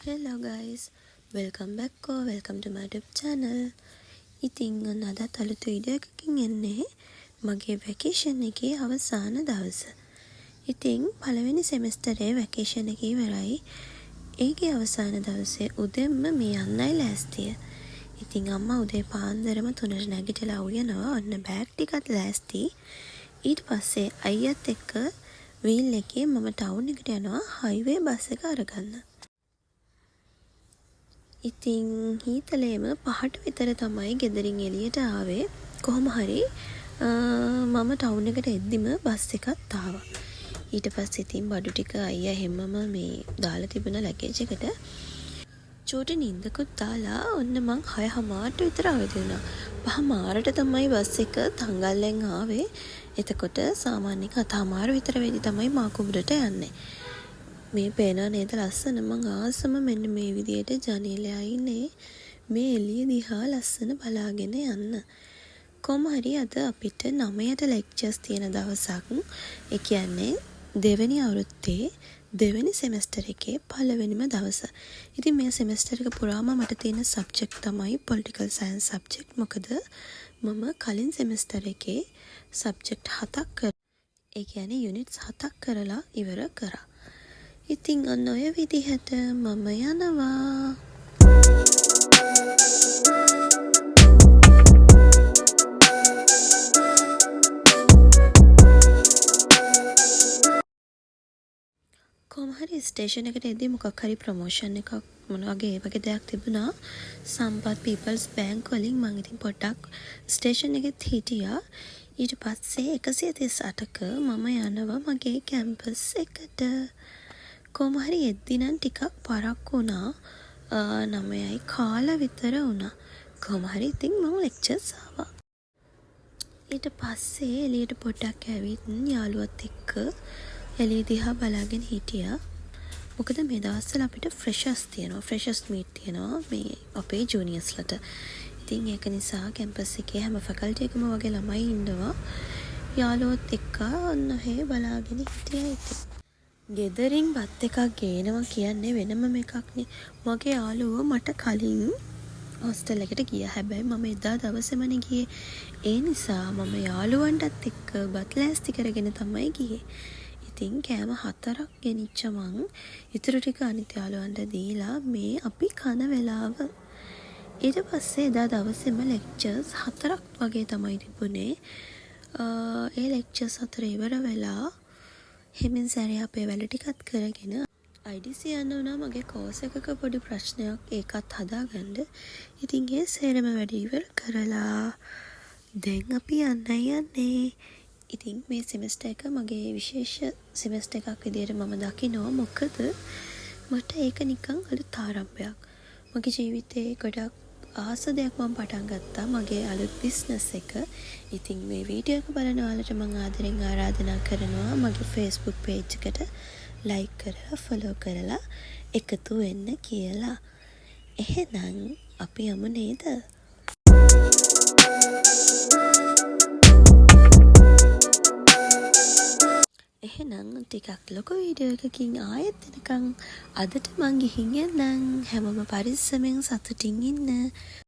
Hello guys, welcome back or welcome to my YouTube channel. ඉතින් අදත් අලුත් video එකකින් එන්නේ මගේ වැකේෂන් එකේ අවසාන දවස. ඉතින් පළවෙනි සෙමෙස්ටරේ වැකේෂන් එක ඉවරයි. ඒකේ අවසාන දවසේ උදෙන්ම මේ යන්නයි ලෑස්තිය. ඉතින් අම්මා උදේ පාන්දරම 3ට නැගිටලා උයනවා. ඔන්න බෑග් ටිකත් ලෑස්ති. ඊට පස්සේ අයියත් එක්ක වීල් එකේ මම ටවුන් එකට යනවා හයිවේ බස් එක අරගන්න. ඉතින් හීතලේම 5ට විතර තමයි ගෙදරින් එළියට ආවේ. කොහොම හරි මම ටවුන් එකට එද්දිම බස් එකක් ආවා. ඊට පස්සේ ඉතින් බඩු ටික අයියා හැමම මේ දාලා තිබුණ ලැගේජ් එකට චූටි නින්දකුත් දාලා ඔන්න මං 6:00ට විතර අවදි වුණා. 5:00ට තමයි බස් එක තංගල්ලෙන් ආවේ. එතකොට සාමාන්‍යයෙන් 7:00 විතර වෙදි තමයි මාකුඹුරට යන්නේ. මේ පේනවා නේද ලස්සන? මං ආසම මෙන්න මේ විදියට ජනේලයා ඉන්නේ මේ එළිය දිහා ලස්සන බලාගෙන යන්න. කොහොම හරි අද අපිට 9ට ලෙක්චර්ස් තියෙන දවසක්. ඒ කියන්නේ දෙවෙනි අවුරුද්දේ දෙවෙනි සෙමෙස්ටර් එකේ පළවෙනිම දවස. ඉතින් මේ සෙමෙස්ටර් එක පුරාම මට තියෙන සබ්ජෙක්ට් තමයි පොලිටිකල් සයන්ස් සබ්ජෙක්ට්. මොකද මම කලින් සෙමෙස්ටර් එකේ සබ්ජෙක්ට් 7ක් ඒ කියන්නේ යුනිට්ස් 7ක් කරලා ඉවර කරා. ඉතින් ඔන්න ඔය විදිහට මම යනවා. කොහොම හරි ස්ටේෂන් එකට එද්දී මොකක් හරි ප්‍රොමෝෂන් එකක් මොන වගේ දෙයක් තිබුණා. සම්පත් පීපල්ස් බැංක් වලින් මම ඉතින් පොඩ්ඩක් ස්ටේෂන් එකෙත් හිටියා. ඊට පස්සේ 138ක මම යනවා මගේ කැම්පස් එකට. කොහොම හරි එද්දි නම් ටිකක් පරක්කු වුණා. 9යි කාලා විතර වුණා. කොහොම හරි ඉතින් මම ලෙක්චර්ස් ආවා. ඊට පස්සේ එළියට පොඩ්ඩක් ඇවිත් යාළුවත් එක්ක එළිය දිහා බලාගෙන හිටියා. මොකද මේ දවස්වල අපිට ෆ්‍රෙෂර්ස් තියෙනවා. ෆ්‍රෙෂර්ස් මීට් තියෙනවා මේ අපේ ජූනියර්ස්ලට. ඉතින් ඒක නිසා කැම්පස් එකේ හැම ෆැකල්ටි එකම වගේ ළමයි ඉන්නවා. යාළුවොත් එක්ක ඔන්න ඔහේ බලාගෙන හිටියා ඉතින්. ගෙදරින් බත් එකක් ගේනවා කියන්නේ වෙනම එකක්නේ. මගේ යාළුවෝ මට කලින් හොස්ටල් එකට ගියා. හැබැයි මම එදා දවසේමනේ ගියේ. ඒ නිසා මම යාළුවන්ටත් එක්ක බත් ලෑස්ති කරගෙන තමයි ගියේ. ඉතින් කෑම 4ක් ගෙනිච්ච මං ඉතුරු ටික අනිත් යාළුවන්ට දීලා මේ අපි කන වෙලාව. ඊට පස්සේ එදා දවසේම ලෙක්චර්ස් 4ක් වගේ තමයි තිබුණේ. ඒ ලෙක්චර්ස් 4 ඉවර වෙලා හිමින් සැරේ අපේ වැඩ ටිකත් කරගෙන IDC යන්න වුණා මගේ කෝස් එකක පොඩි ප්‍රශ්නයක් ඒකත් හදාගන්න. ඉතින් ඒ සේරම වැඩ ඉවර කරලා දැන් අපි යන්නේ. ඉතින් මේ සෙමෙස්ටර් එක මගේ විශේෂ සෙමෙස්ටර් එකක් විදියට මම දකිනවා. මොකද මට ඒක නිකන් අලුත් ආරම්භයක්. මගේ ජීවිතේ ගොඩක් ආස දෙයක් මම පටන් ගත්තා. මගේ අලුත් බිස්නස් එක. ඉතින් මේ වීඩියෝ එක බලන ඔයාලට මම ආදරෙන් ආරාධනා කරනවා මගේ Facebook page එකට like කරලා follow කරලා එකතු වෙන්න කියලා. එහෙනම් අපි යමු නේද? එහෙනම් ටිකක් ලොකු වීඩියෝ එකකින් ආයෙත් එනකන් අදට මං ගිහින් යන්නම්. හැමෝම පරිස්සමෙන් සතුටින් ඉන්න.